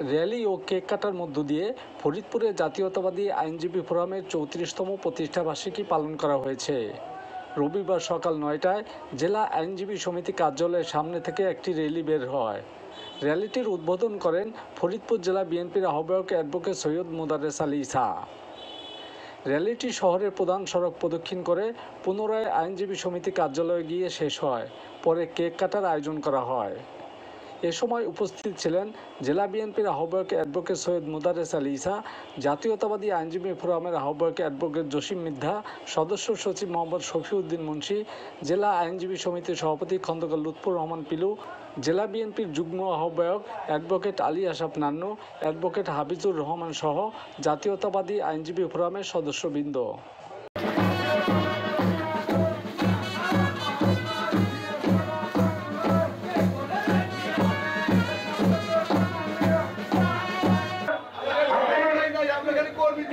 Rally ও cake কাটার মধ্য দিয়ে ফরিদপুরে জাতীয়তাবাদী আইনজীবী ফোরামের 34তম প্রতিষ্ঠাবার্ষিকী পালন করা হয়েছে। রবিবার সকাল 9টায় জেলা আইনজীবী সমিতি কার্যালয়ের সামনে থেকে একটি র্যালি বের হয়। র্যালিটির উদ্বোধন করেন ফরিদপুর জেলা বিএনপির আহ্বায়ক অ্যাডভোকেট সৈয়দ মোদারেস আলী ঈসা। র্যালিটি শহরের প্রধান সড়ক প্রদক্ষিণ করে পুনরায় আইনজীবী সমিতি কার্যালয়ে গিয়ে শেষ হয়। পরে কেক কাটার আয়োজন করা হয়। এ সময় উপস্থিত ছিলেন জেলা বিএনপির আহ্বায়ক অ্যাডভোকেট সৈয়দ মোদারেস আলী ঈসা, জাতীয়তাবাদী আইনজীবী ফোরামের আহ্বায়ক অ্যাডভোকেট জসিম মিদ্ধা, সদস্য সচিব মোহাম্মদ শফিউদ্দিন মুন্সি, জেলা আইনজীবী সমিতির সভাপতি খন্দকার লুৎফর রহমান পিলু, জেলা বিএনপির যুগ্ম আহ্বায়ক অ্যাডভোকেট আলী আশরাফ নান্নু, অ্যাডভোকেট হাফিজুর রহমান সহ জাতীয়তাবাদী আইনজীবী ফোরামের সদস্যবৃন্দ। আপনাদের কর্মী